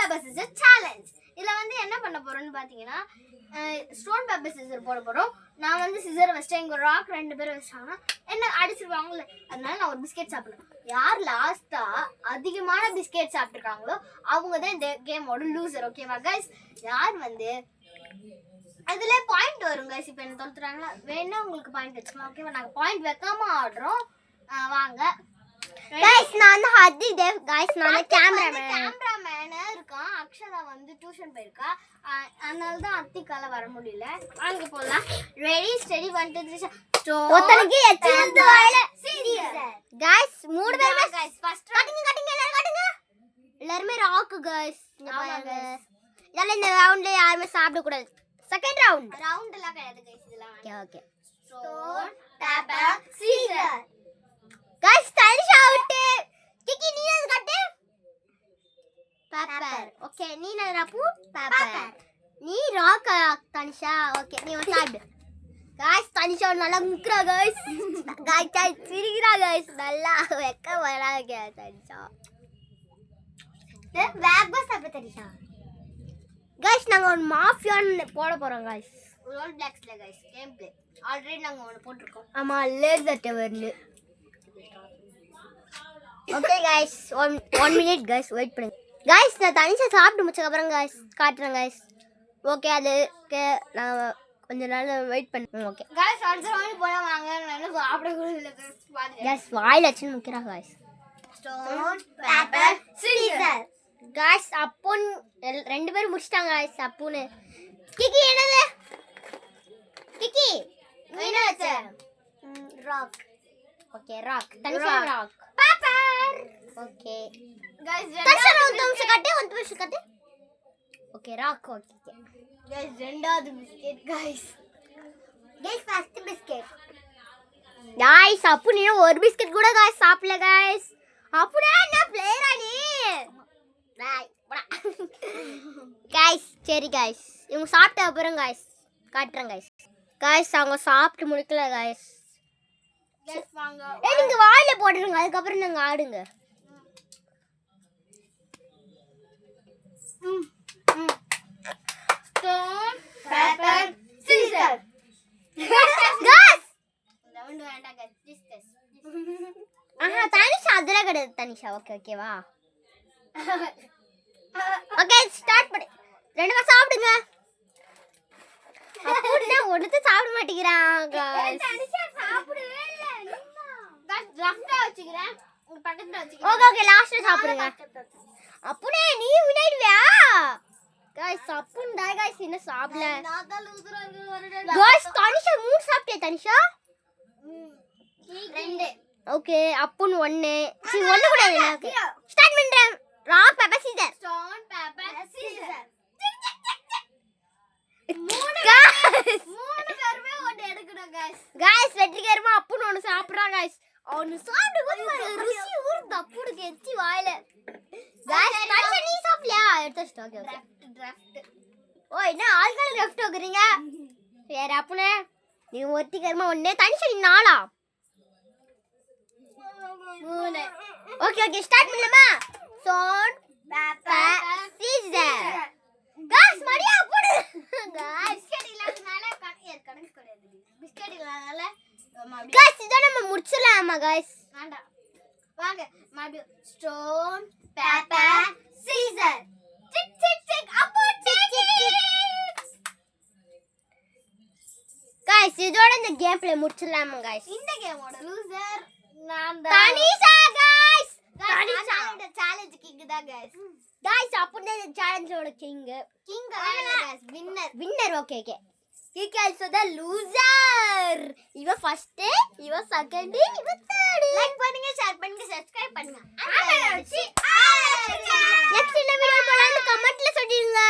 Paper scissor challenge. இதுல வந்து என்ன பண்ண போறோம்னு பாத்தீங்கன்னா ஸ்டோன் பேப்பர் சிசர் போட போறோம். நான் வந்து சிசரை வச்சிட்டேன், இங்க ராக் 2 பேரும் வச்சாங்கன்னா என்ன அடிச்சிருவாங்கல்ல, அதனால நான் ஒரு பிஸ்கெட் சாப்பிடுறேன். யார் லாஸ்டா அதிகமான பிஸ்கெட் சாப்பிட்டுருக்காங்களோ அவங்க தான் இந்த கேமோட லூசர். ஓகேவா கைஸ்? யார் வந்து அதுல பாயிண்ட் வரும் கைஸ். இப்போ என்ன தோத்துறாங்களா, வேணா உங்களுக்கு பாயிண்ட் வச்சுக்கலாம். ஓகேவா? நாங்க பாயிண்ட் வைக்காம ஆடுறோம். வாங்க கைஸ், நான் ஹதி தேவ். கைஸ், நான் கேமராமேன் இருக்கான். அக்ஷரா வந்து டியூஷன் போயிருக்கா, அதனால தான் அத்திக்கால வர முடியல. வாங்க போலாம். ரெடி ஸ்டெடி 1 2 3 ஒத்தனுக்கு எச்சிருந்து வாயில சீரியஸ். கைஸ், மூணு பேருமே கைஸ் ஃபர்ஸ்ட் கட்டிங்க எல்லாரும் கட்டுங்க. எல்லாரும் ராக் கைஸ். இங்க பாருங்க. இதெல்லாம் இந்த ரவுண்ட்ல யாருமே சாப்பிட கூடாது. செகண்ட் ரவுண்ட் எல்லாம் கிடையாது கைஸ். இதெல்லாம் okay. Stone paper scissor. Guys, Tanisha out. Kiki நீ என்ன கட்டு? பேப்பர். ஓகே, நீ என்ன ராப்பு? பேப்பர். நீ ராக் தனிஷா. ஓகே, நீ வந்து சாப்பிடு. கைஸ், தனிஷா நல்லா முக்குறா கைஸ். கைஸ் சிரிக்கிறா கைஸ். நல்லா வெக்க வராங்க தனிஷா. வேப்பர் சாப்பிட தனிஷா. கைஸ், நாங்க ஒரு மாஃபியான் போட போறோம் கைஸ். ரோல் பிளாக்ஸ்ல கைஸ் கேம் ப்ளே ஆல்ரெடி நாங்க ஒன்னு போட்டுருக்கோம். ஆமா, லேசர் டவர்ல. Okay guys, 1 minute guys wait பண்ணுங்க. கைஸ், நான் தனிஷா சாப்பிட்டு முடிச்ச அப்புறம் கைஸ் காட்டுறேன் கைஸ். ஓகே, அது நான் கொஞ்ச நேரம் வெயிட் பண்ணுங்க. ஓகே கைஸ், அடுத்த ரவுண்ட் போல வாங்க. நான் சாப்பிட கூட இல்ல கைஸ். பாருங்க கைஸ், வாயில வச்சு முக்கிறா guys. Stone paper scissor. Guys, அப்பூன் 2 பேரும் முடிச்சிட்டாங்க கைஸ். அப்பூன் கிக்கி என்னது? கிக்கி நீ என்ன வச்ச? Rock. Okay, rock. Tanisha rock. Paper. Okay guys, Tanisha ஒரு நிமிஷம் கட்டு. Okay, rock. ஓகே கைஸ், ரெண்டாவது biscuit guys. First biscuit. Guys, அப்பூன் இன்னும் ஒரு பிஸ்கெட் கூட கைஸ் சாப்பிடல கைஸ். அப்பூன் என்ன பிளேயரா நீ? கைஸ், சரி கைஸ், இவங்க சாப்பிட்ட அப்புறம் கைஸ் காட்டுறேன் கைஸ். கைஸ், அவங்க சாப்பிட்டு முடிக்கல கைஸ். கைஸ் வாங்க. நீங்க வாயில போட்டுருங்க, அதுக்கப்புறம் நாங்க ஆடுங்க. Stone paper scissor. Guys, round வேண்டாம் கைஸ். டிஸ்கஸ். தனிஷா அதெல்லாம் கிடையாது தனிஷா. ஓகேவா? ஓகே, ஸ்டார்ட் பண்ணு. 2 பேரும் சாப்பிடுங்க. அப்பூன்னா ஒண்ணுத்த சாப்பிட மாட்டேங்கிறான் கைஸ். தனிஷா சாப்பிடவே இல்ல. கைஸ், லெஃப்ட்டா வச்சுக்கிறேன், உங்க பக்கத்துல வச்சுக்கிறேன். ஓகே, லாஸ்ட்ல சாப்பிடுங்க. அப்பூனே நீ விளையாடுவியா? கைஸ், அப்பூன் தான் கைஸ் இன்னும் சாப்பிடல. நான் தான் லூசரா இருக்கேன். கைஸ், தனிஷா 3 சாப்பிட்டே தனிஷா. 2. ஓகே, அப்பூன் 1. சரி, 1 கூட இல்ல. ஓகே, ஸ்டார்ட் பண்றேன். Rock paper Caesar. Stone paper scissor. Guys, 3 பேருமே ஒன்னு எடுக்கணும் கைஸ். கைஸ், வெற்றிகரமா அப்பூன் ஒன்னு சாப்பிடுறான் கைஸ். அவனு சாப்பிடும்போது ருசி ஊறுது அப்பூனுக்கு எச்சி வாயில. கைஸ், தனிஷா நீ சாப்பிடலையா? எடுத்து ஓகே. டிராஃப்ட். ஓ, என்ன ஆள்கால லெஃப்ட் ஓக்குறீங்க? சரி அப்பூனே, நீ வெற்றிகரமா 1. தனிஷா நீ 4. 3. ஓகே, ஸ்டார்ட் பண்ணலாமா? Stone paper scissor. Guys, Maria போடு. கைஸ், பிஸ்கட் இல்லாதனால கணக்கு கிடையாது. பிஸ்கட் இல்லாதனால கைஸ், இத நம்ம முடிச்சலாமா கைஸ்? வேண்டாம். வாங்க மறுபடியும். Stone paper scissor. Tick tick tick. அப்போ டிக் டிக். கைஸ், இதோட இந்த கேம் பிளே முடிச்சலாமா கைஸ்? இந்த கேமோட லூசர் நான் தான். தனிஷா கைஸ். தனிஷா இந்த சேலஞ்ச் கிங் தான் கைஸ். கைஸ், அப்போ இந்த சேலஞ்சோட king guys winner. Okay. Kick also the loser. இவ ஃபர்ஸ்ட், இவ செகண்ட், இவ தேர்ட். லைக் பண்ணுங்க, ஷேர் பண்ணுங்க, சப்ஸ்கிரைப் பண்ணுங்க. நெக்ஸ்ட் என்ன வீடியோ போலாம்னு கமெண்ட்ல சொல்லுங்க.